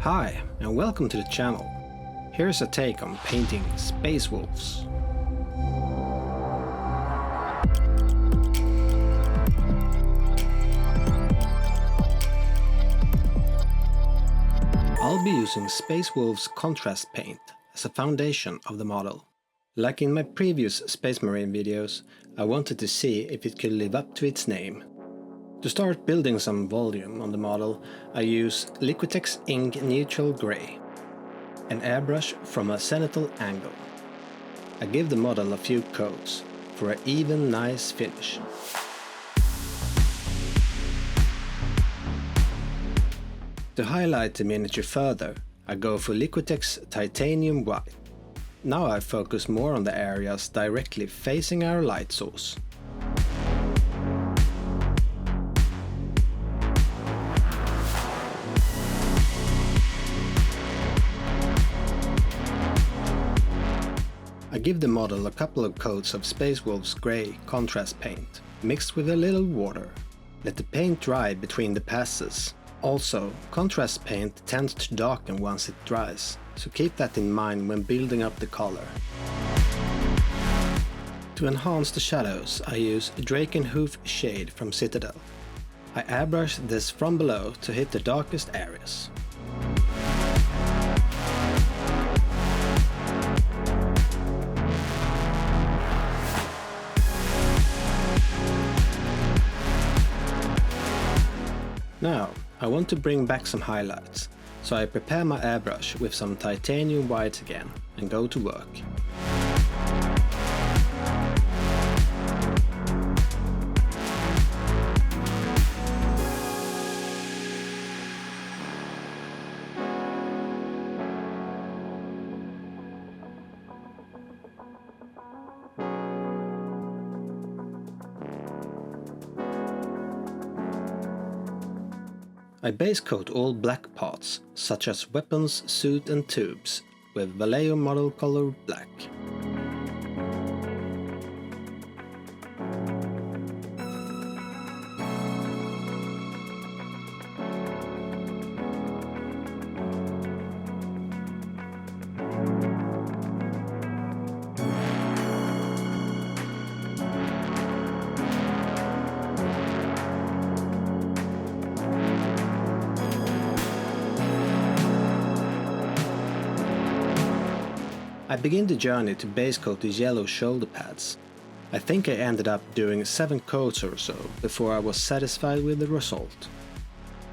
Hi, and welcome to the channel. Here's a take on painting space wolves. I'll be using Space Wolves contrast paint as a foundation of the model. Like in my previous Space Marine videos, I wanted to see if it could live up to its name. To start building some volume on the model, I use Liquitex Ink Neutral Grey, an airbrush from a zenithal angle. I give the model a few coats for an even nice finish. To highlight the miniature further, I go for Liquitex Titanium White. Now I focus more on the areas directly facing our light source. I give the model a couple of coats of Space Wolves Grey contrast paint, mixed with a little water. Let the paint dry between the passes. Also, contrast paint tends to darken once it dries, so keep that in mind when building up the color. To enhance the shadows, I use Drakenhoof Shade from Citadel. I airbrush this from below to hit the darkest areas. Now, I want to bring back some highlights, so I prepare my airbrush with some titanium white again and go to work. I base coat all black parts, such as weapons, suit and tubes, with Vallejo model color black. I begin the journey to base coat the yellow shoulder pads. I think I ended up doing 7 coats or so before I was satisfied with the result.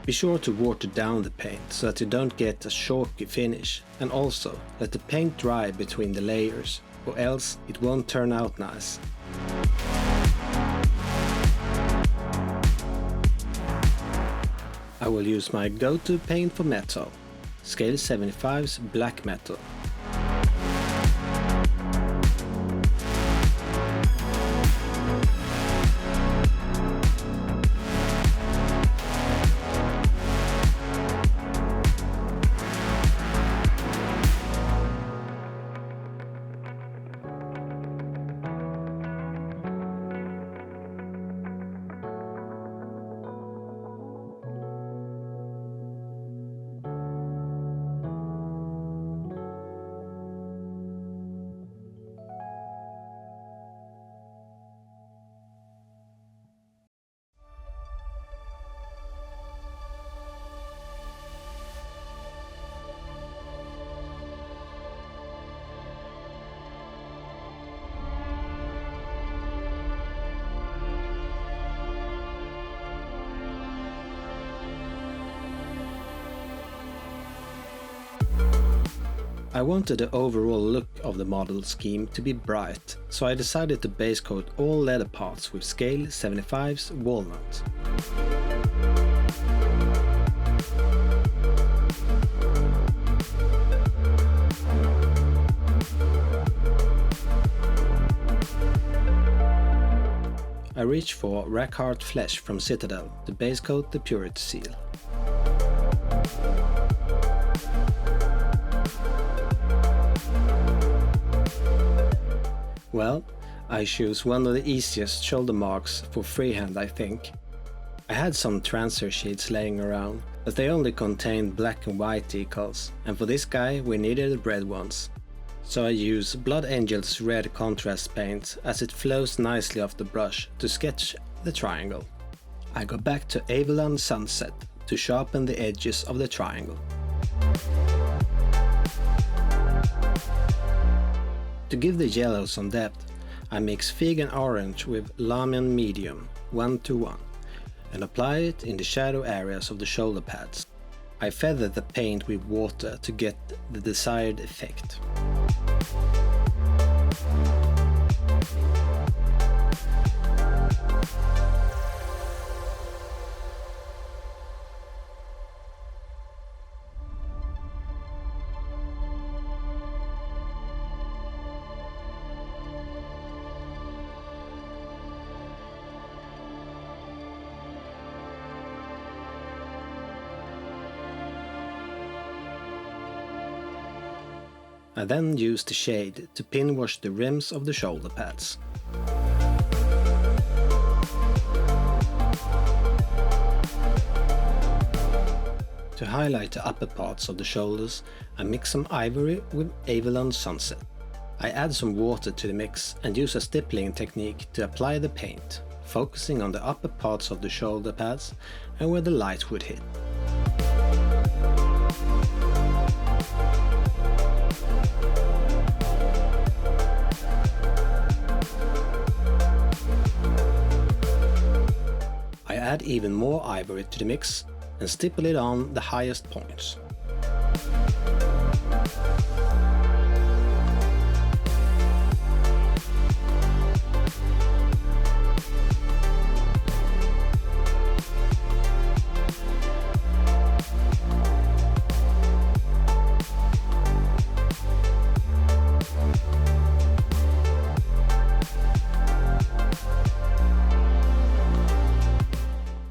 Be sure to water down the paint so that you don't get a chalky finish, and also let the paint dry between the layers, or else it won't turn out nice. I will use my go-to paint for metal, Scale 75's Black Metal. I wanted the overall look of the model scheme to be bright, so I decided to base coat all leather parts with Scale 75's Walnut. I reached for Rackhart Flesh from Citadel to base coat the Purity Seal. Well, I choose one of the easiest shoulder marks for freehand, I think. I had some transfer sheets laying around but they only contained black and white decals, and for this guy we needed red ones. So I use Blood Angel's red contrast paint as it flows nicely off the brush to sketch the triangle. I go back to Avalon Sunset to sharpen the edges of the triangle. To give the yellow some depth, I mix Vegan Orange with Lamian Medium 1:1 and apply it in the shadow areas of the shoulder pads. I feather the paint with water to get the desired effect. I then use the shade to pin wash the rims of the shoulder pads. To highlight the upper parts of the shoulders, I mix some ivory with Avalon Sunset. I add some water to the mix and use a stippling technique to apply the paint, focusing on the upper parts of the shoulder pads and where the light would hit. I add even more ivory to the mix and stipple it on the highest points.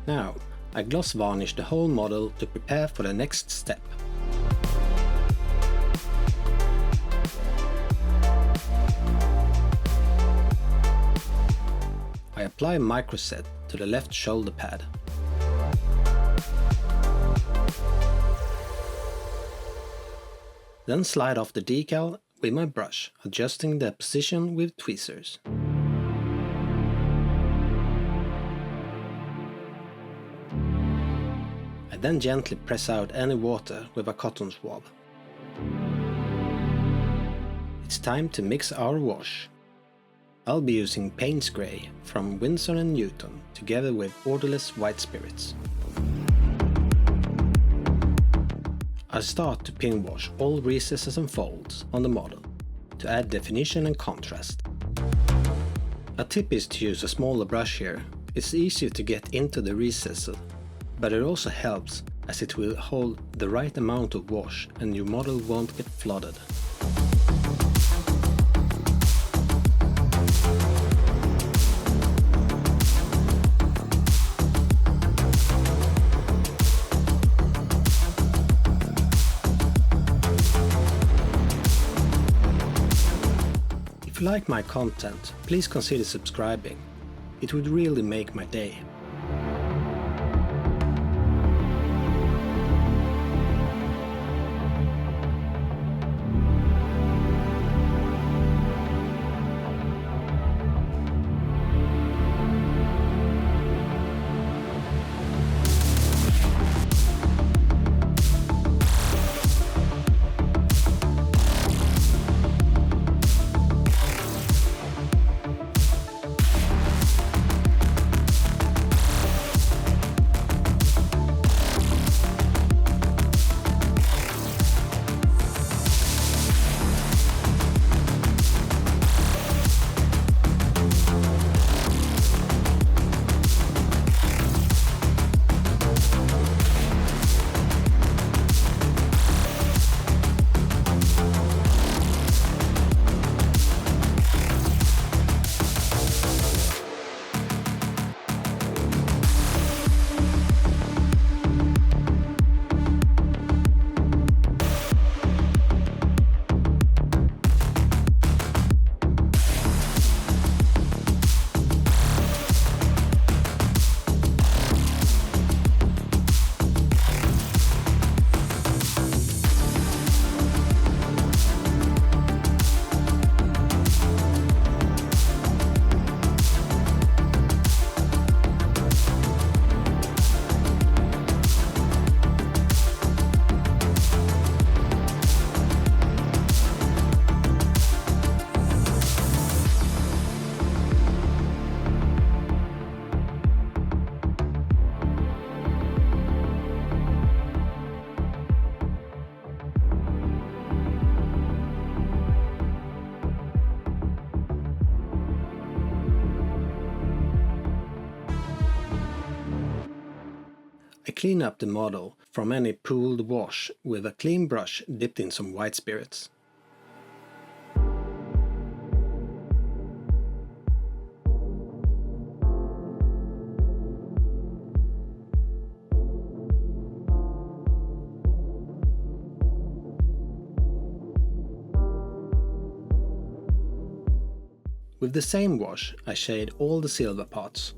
Now, I gloss varnish the whole model to prepare for the next step. I apply microset to the left shoulder pad. Then slide off the decal with my brush, adjusting the position with tweezers. I then gently press out any water with a cotton swab. It's time to mix our wash. I'll be using Payne's Grey from Winsor & Newton together with Odorless White Spirits. I start to pin wash all recesses and folds on the model to add definition and contrast. A tip is to use a smaller brush here. It's easier to get into the recesses, but it also helps as it will hold the right amount of wash and your model won't get flooded. If you like my content, please consider subscribing. It would really make my day. clean up the model from any pooled wash with a clean brush dipped in some white spirits. With the same wash, I shade all the silver parts.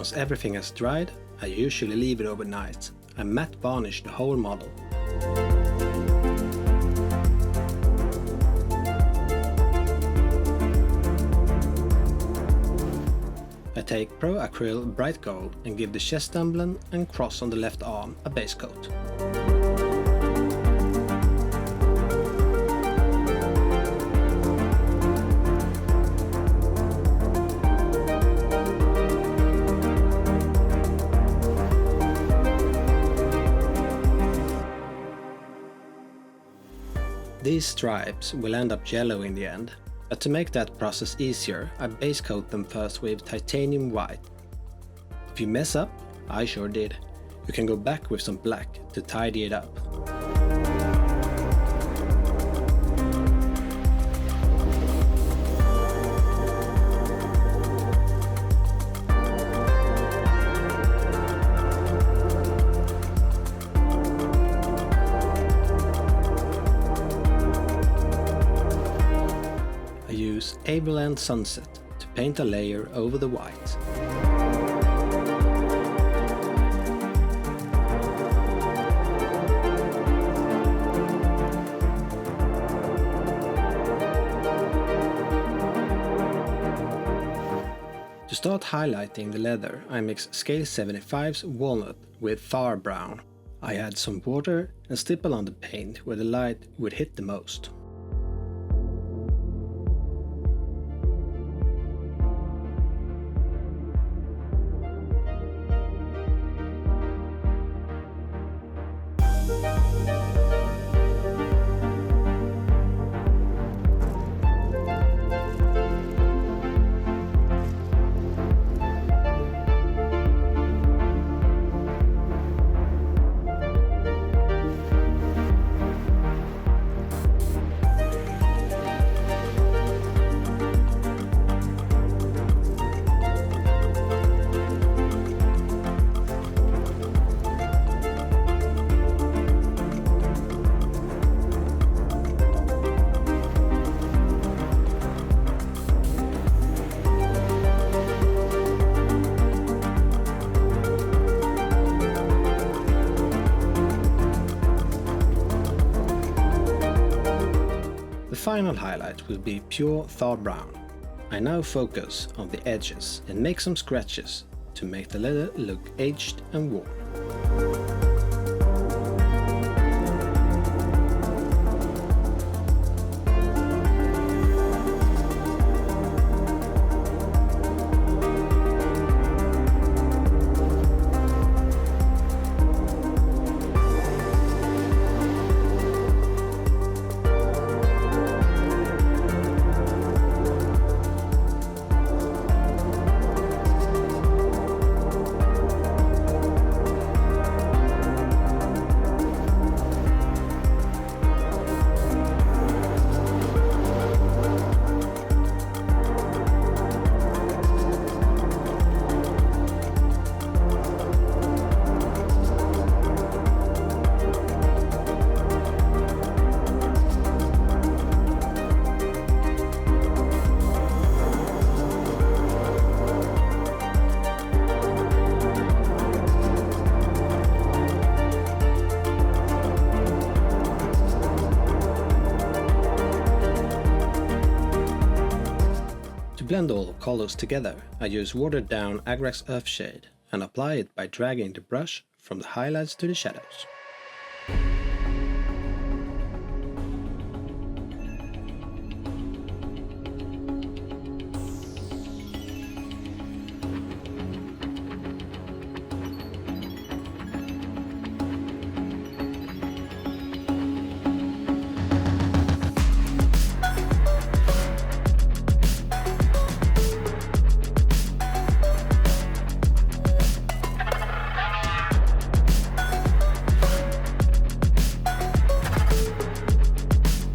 Once everything has dried, I usually leave it overnight. I matte varnish the whole model. I take Pro Acryl Bright Gold and give the chest emblem and cross on the left arm a base coat. These stripes will end up yellow in the end, but to make that process easier, I base coat them first with titanium white. If you mess up, I sure did, you can go back with some black to tidy it up. Tableland Sunset to paint a layer over the white. To start highlighting the leather, I mix Scale 75's walnut with far brown. I add some water and stipple on the paint where the light would hit the most. The final highlight will be pure Thar brown. I now focus on the edges and make some scratches to make the leather look aged and worn. blend all colors together, I use watered down Agrax Earthshade and apply it by dragging the brush from the highlights to the shadows.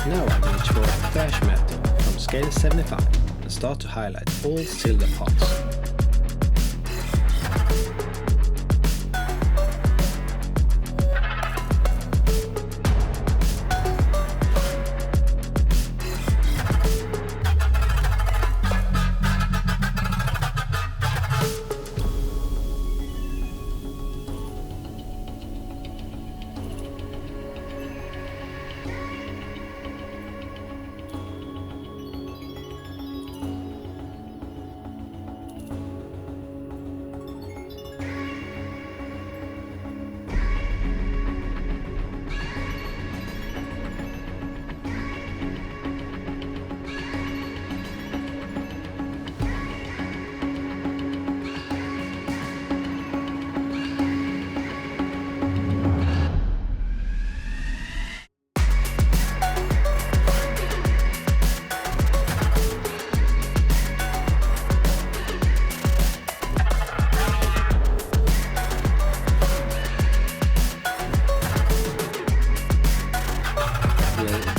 Now I reach for Flash Metal from scale 75 and start to highlight all silver parts.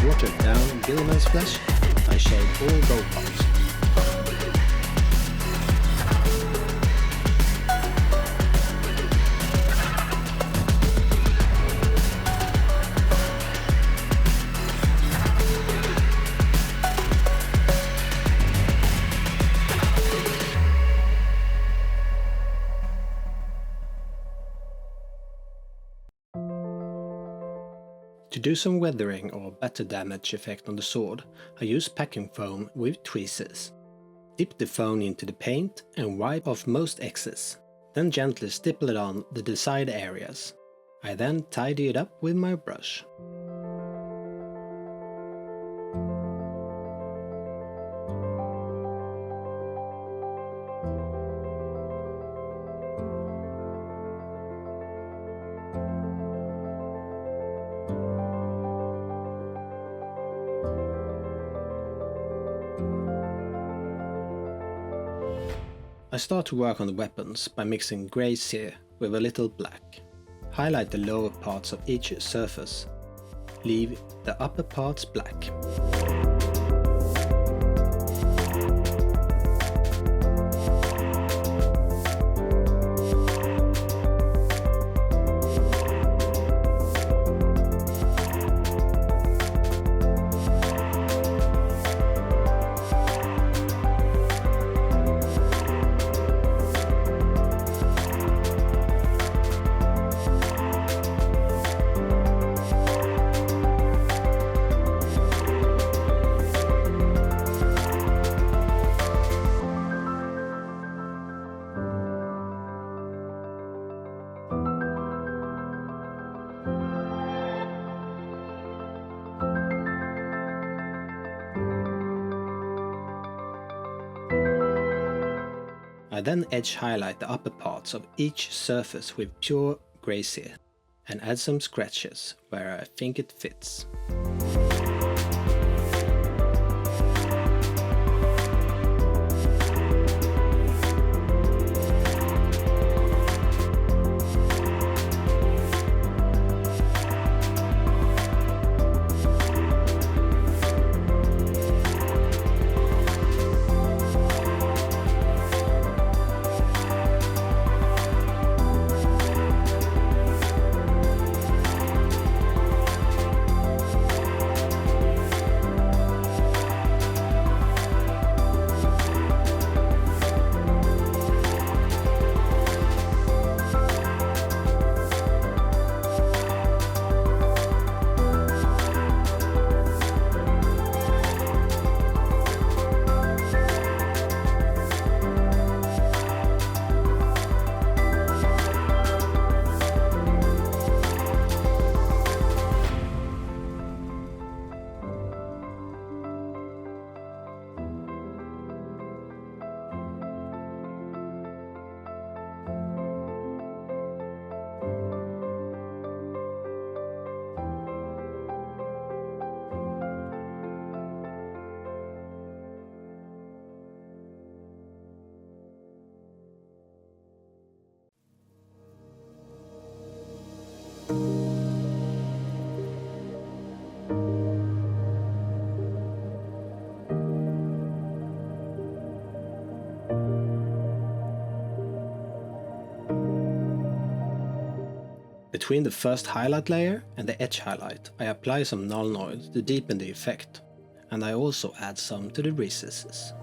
Watered down Gilman's flesh, I shade all gold parts. To do some weathering or better damage effect on the sword, I use packing foam with tweezers. Dip the foam into the paint and wipe off most excess, then gently stipple it on the desired areas. I then tidy it up with my brush. I start to work on the weapons by mixing grey cere with a little black. Highlight the lower parts of each surface. Leave the upper parts black. I then edge highlight the upper parts of each surface with pure grey cere and add some scratches where I think it fits. Between the first highlight layer and the edge highlight, I apply some null noise to deepen the effect, and I also add some to the recesses.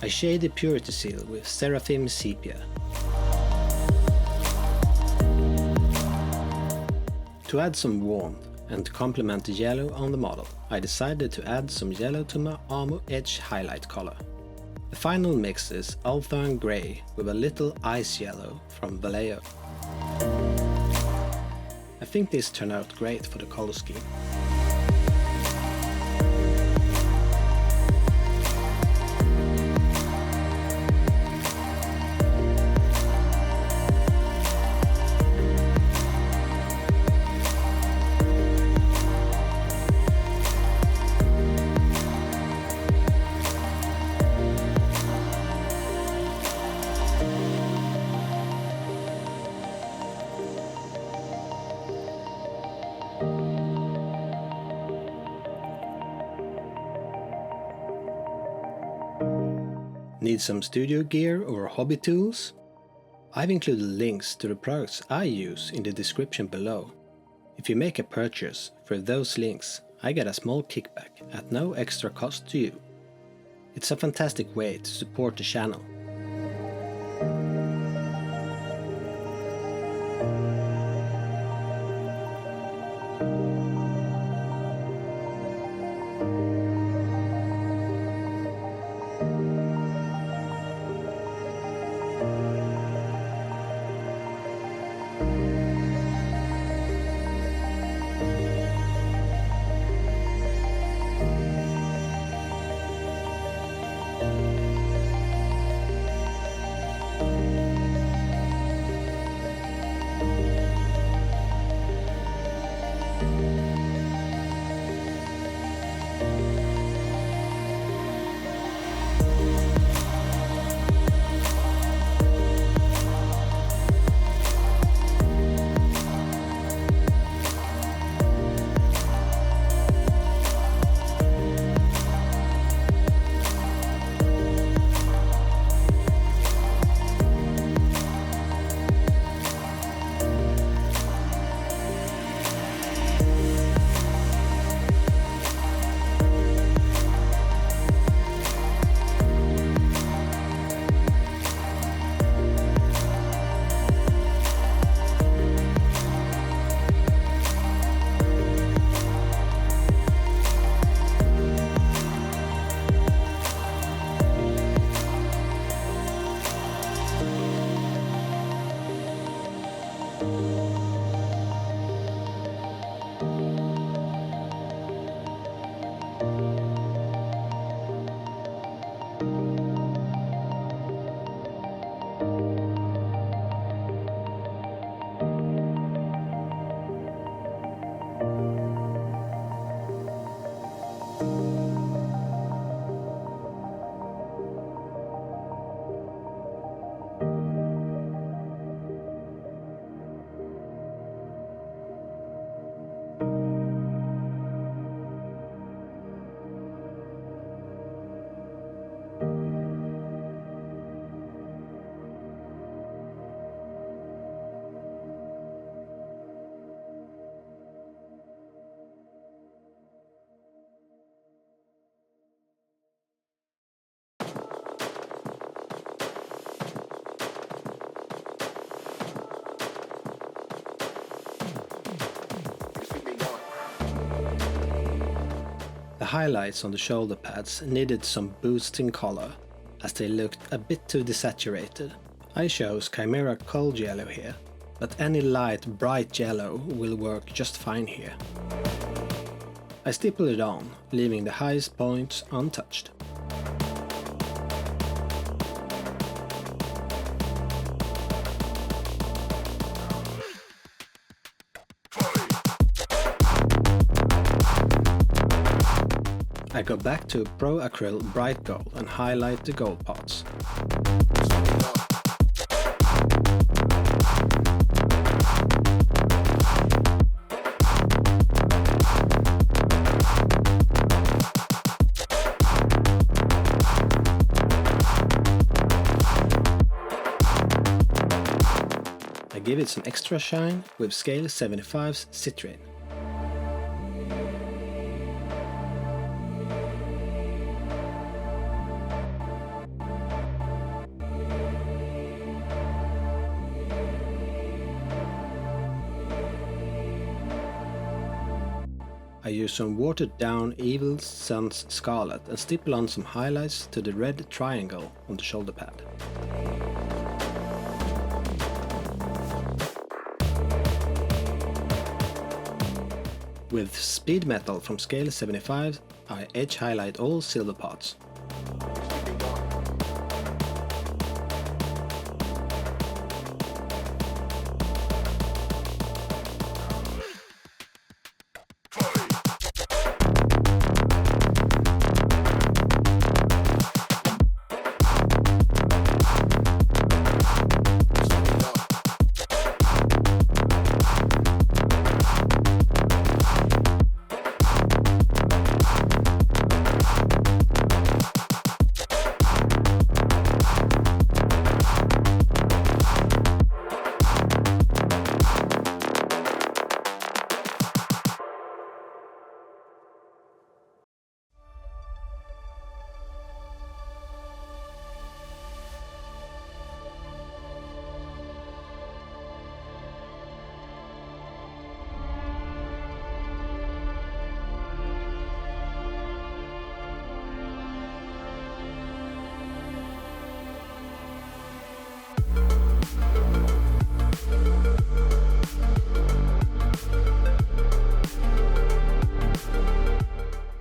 I shade the purity seal with Seraphim Sepia. To add some warmth and to complement the yellow on the model, I decided to add some yellow to my armor edge highlight color. The final mix is Ulthuan Grey with a little ice yellow from Vallejo. I think this turned out great for the color scheme. Need some studio gear or hobby tools? I've included links to the products I use in the description below. If you make a purchase through those links, I get a small kickback at no extra cost to you. It's a fantastic way to support the channel. The highlights on the shoulder pads needed some boost in color, as they looked a bit too desaturated. I chose Chimera Cold Yellow here, but any light bright yellow will work just fine here. I stipple it on, leaving the highest points untouched. I go back to Pro Acryl Bright Gold and highlight the gold parts. I give it some extra shine with Scale 75's Citrine. I use some watered down Evil Sun's Scarlet and stipple on some highlights to the red triangle on the shoulder pad. With Speed Metal from Scale 75, I edge highlight all silver parts.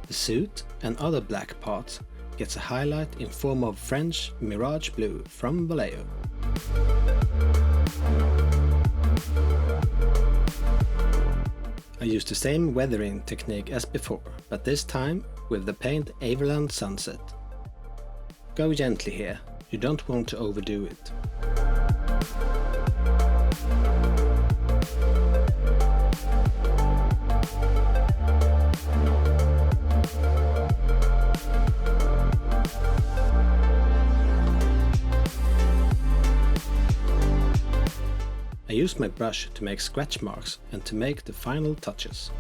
The suit and other black parts gets a highlight in form of French Mirage Blue from Vallejo. I use the same weathering technique as before, but this time with the paint Everland Sunset. Go gently here, you don't want to overdo it. I use my brush to make scratch marks and to make the final touches.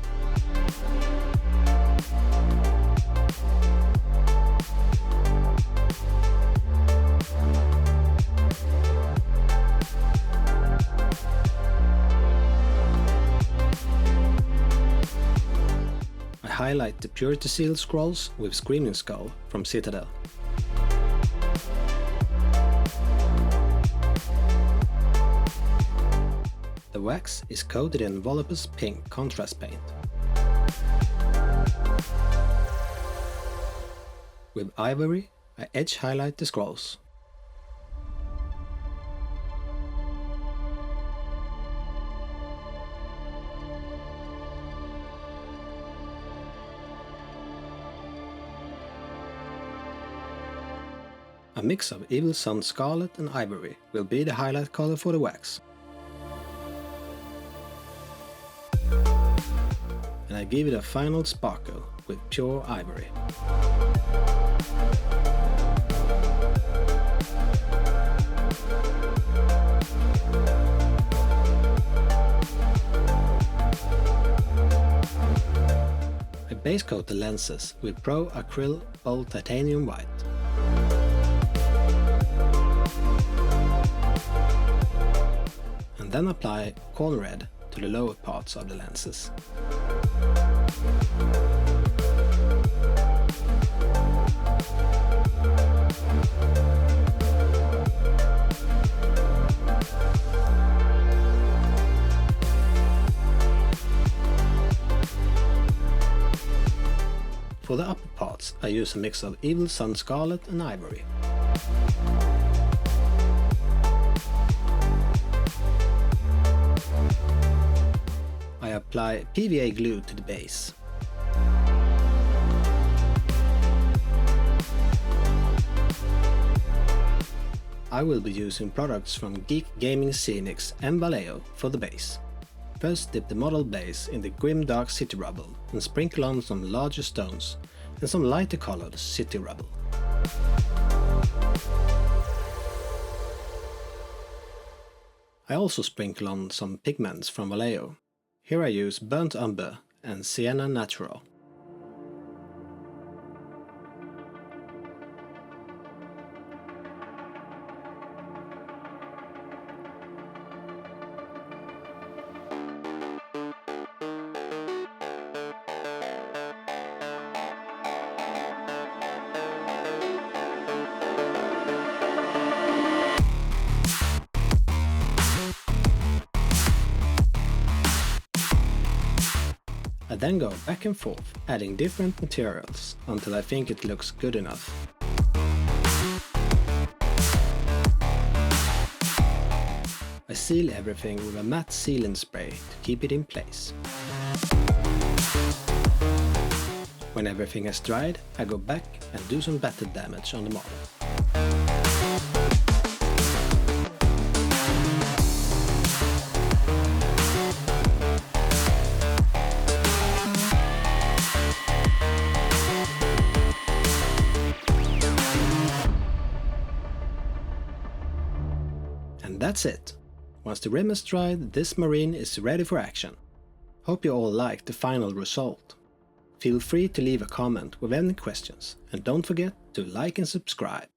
I highlight the Purity Seal scrolls with Screaming Skull from Citadel. The wax is coated in Volupus Pink contrast paint. With Ivory, I edge highlight the scrolls. A mix of Evil Sun Scarlet and Ivory will be the highlight color for the wax. And I give it a final sparkle with pure ivory. I base coat the lenses with Pro Acryl Bold Titanium White. And then apply corn red to the lower parts of the lenses. For the upper parts, I use a mix of Evil Sun Scarlet and Ivory. I apply PVA glue to the base. I will be using products from Geek Gaming Scenics and Vallejo for the base. First dip the model base in the grimdark city rubble and sprinkle on some larger stones and some lighter colored city rubble. I also sprinkle on some pigments from Vallejo. Here I use Burnt Umber and Sienna Natural. I then go back and forth, adding different materials until I think it looks good enough. I seal everything with a matte sealant spray to keep it in place. When everything has dried, I go back and do some batter damage on the model. And that's it. Once the rim is dried, this marine is ready for action. Hope you all liked the final result. Feel free to leave a comment with any questions, and don't forget to like and subscribe.